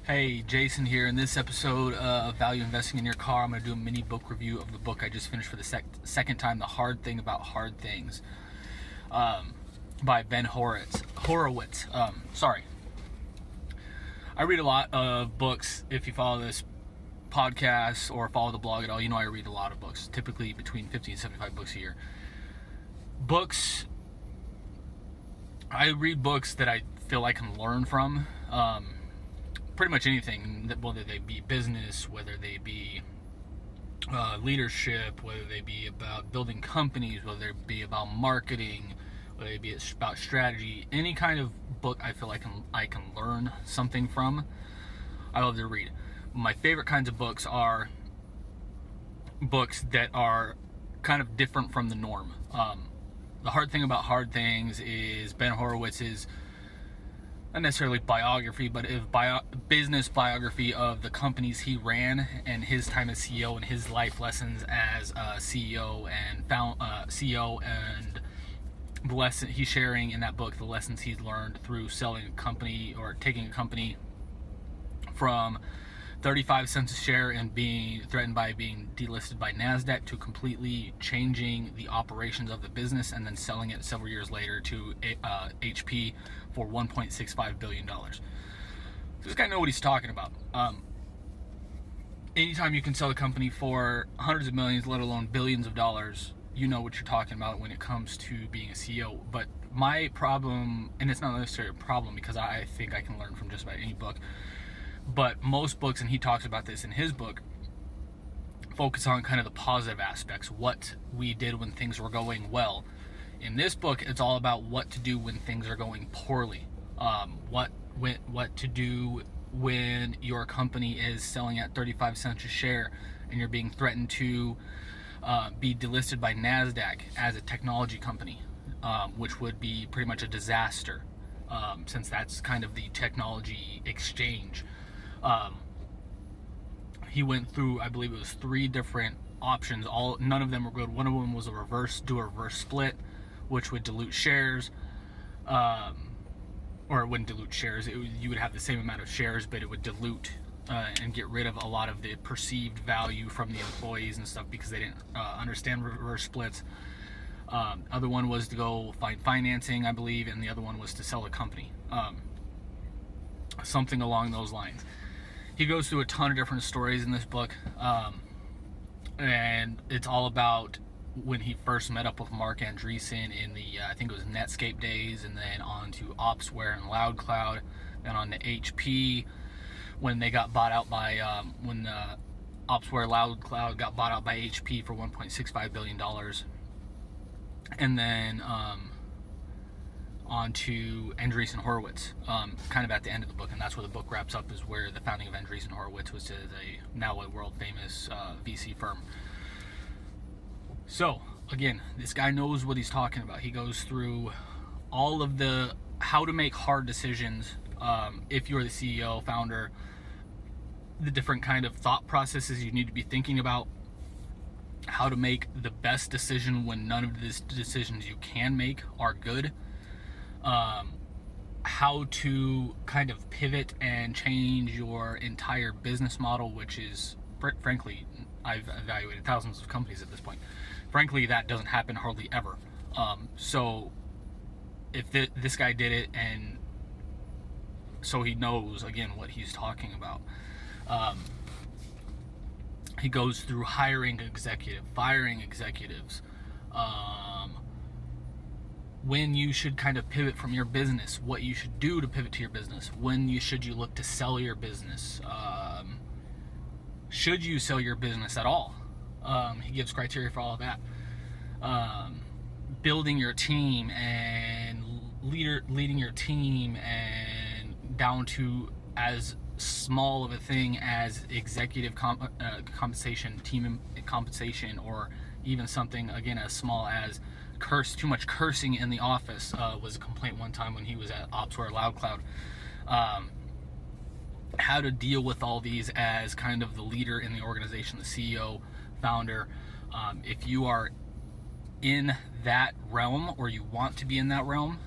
Hey, Jason here. In this episode of Value Investing in Your Car, I'm going to do a mini book review of the book I just finished for the second time, The Hard Thing About Hard Things, by Ben Horowitz. Sorry. I read a lot of books. If you follow this podcast or follow the blog at all, you know I read a lot of books, typically between 50 and 75 books a year. I read books that I feel I can learn from. Pretty much anything, whether they be business, whether they be leadership, whether they be about building companies, whether it be about marketing, whether it be about strategy, any kind of book I feel I can learn something from, I love to read. My favorite kinds of books are books that are kind of different from the norm. The Hard Thing About Hard Things is Ben Horowitz's not necessarily biography, but business biography of the companies he ran and his time as CEO and his life lessons as CEO and the lesson he's sharing in that book, the lessons he's learned through selling a company or taking a company from 35 cents a share and being threatened by being delisted by NASDAQ to completely changing the operations of the business and then selling it several years later to HP for $1.65 billion. This guy knows what he's talking about. Anytime you can sell a company for hundreds of millions, let alone billions of dollars, you know what you're talking about when it comes to being a CEO. But my problem, and it's not necessarily a problem because I think I can learn from just about any book, but most books, and he talks about this in his book, focus on kind of the positive aspects, what we did when things were going well. In this book, it's all about what to do when things are going poorly. What to do when your company is selling at 35 cents a share and you're being threatened to be delisted by NASDAQ as a technology company, which would be pretty much a disaster, since that's kind of the technology exchange. He went through, I believe it was 3 different options. None of them were good. One of them was a reverse split, which would dilute shares, or it wouldn't dilute shares. You would have the same amount of shares, but it would dilute and get rid of a lot of the perceived value from the employees and stuff because they didn't understand reverse splits. Other one was to go find financing, I believe, and the other one was to sell a company. Something along those lines. He goes through a ton of different stories in this book, and it's all about when he first met up with Marc Andreessen in the, I think it was Netscape days, and then on to Opsware and LoudCloud, then on to HP, when they got bought out by, Opsware LoudCloud got bought out by HP for $1.65 billion, and then on to Andreessen Horowitz, kind of at the end of the book, and that's where the book wraps up, is where the founding of Andreessen Horowitz, was now a world famous VC firm. So again, this guy knows what he's talking about. He goes through all of the how to make hard decisions if you're the CEO, founder, the different kind of thought processes you need to be thinking about, how to make the best decision when none of the decisions you can make are good. How to kind of pivot and change your entire business model, which is, frankly, I've evaluated thousands of companies at this point. Frankly, that doesn't happen hardly ever. So if this guy did it, and so he knows, again, what he's talking about. He goes through firing executives, when you should kind of pivot from your business, what you should do to pivot to your business, when you look to sell your business, should you sell your business at all? He gives criteria for all of that. Building your team and leading your team, and down to as small of a thing as executive compensation, team compensation, or even something, again, as small as too much cursing in the office was a complaint one time when he was at Opsware LoudCloud. How to deal with all these as kind of the leader in the organization, the CEO, founder. If you are in that realm, or you want to be in that realm,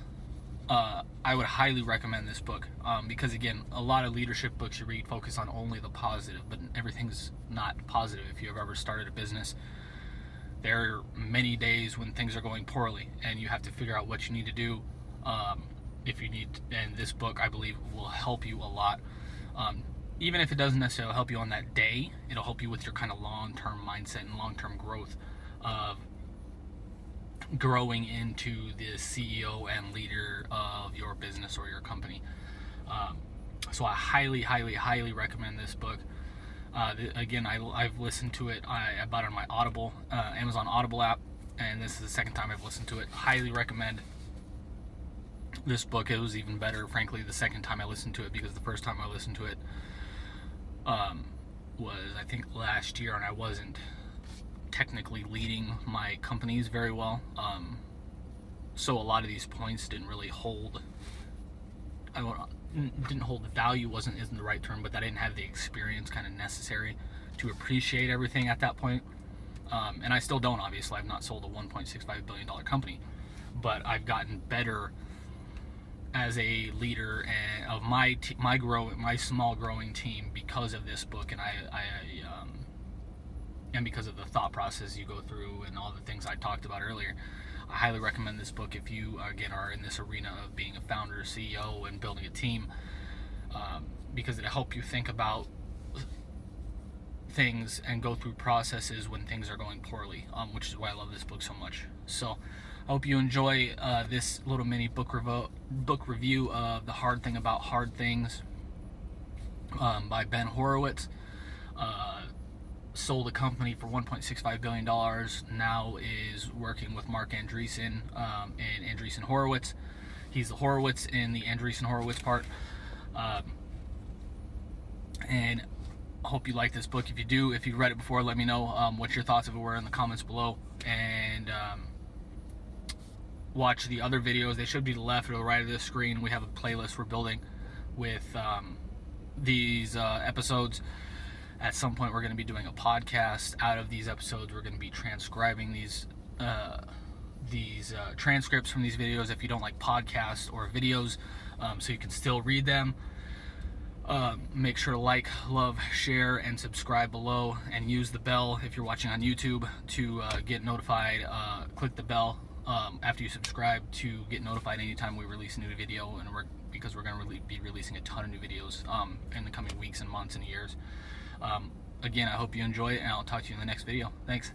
I would highly recommend this book, because again, a lot of leadership books you read focus on only the positive, but everything's not positive. If you've ever started a business, there are many days when things are going poorly and you have to figure out what you need to do. If you need, and this book I believe will help you a lot. Even if it doesn't necessarily help you on that day, it'll help you with your kind of long-term mindset and long-term growth of growing into the CEO and leader of your business or your company. So I highly, highly, highly recommend this book. Again, I've listened to it. I bought it on my Audible, Amazon Audible app, and this is the second time I've listened to it. Highly recommend this book. It was even better, frankly, the second time I listened to it, because the first time I listened to it was, I think, last year, and I wasn't technically leading my companies very well. So a lot of these points didn't really hold. Didn't hold value, isn't the right term, but I didn't have the experience kind of necessary to appreciate everything at that point. And I still don't, obviously. I've not sold a $1.65 billion company, but I've gotten better as a leader of my small growing team because of this book, and because of the thought process you go through and all the things I talked about earlier. I highly recommend this book if you, again, are in this arena of being a founder, CEO, and building a team, because it'll help you think about things and go through processes when things are going poorly, which is why I love this book so much. So I hope you enjoy this little mini book review of The Hard Thing About Hard Things by Ben Horowitz. Sold a company for $1.65 billion, now is working with Marc Andreessen and Andreessen Horowitz. He's the Horowitz in the Andreessen Horowitz part. And I hope you like this book. If you do, if you read it before, let me know what your thoughts of it were in the comments below. And watch the other videos. They should be to the left or the right of the screen. We have a playlist we're building with these episodes. At some point, we're going to be doing a podcast out of these episodes. We're going to be transcribing these transcripts from these videos if you don't like podcasts or videos, so you can still read them. Make sure to like, love, share, and subscribe below, and use the bell if you're watching on YouTube to get notified. Click the bell after you subscribe to get notified anytime we release a new video, and because we're going to be releasing a ton of new videos in the coming weeks and months and years. Again, I hope you enjoy it, and I'll talk to you in the next video. Thanks.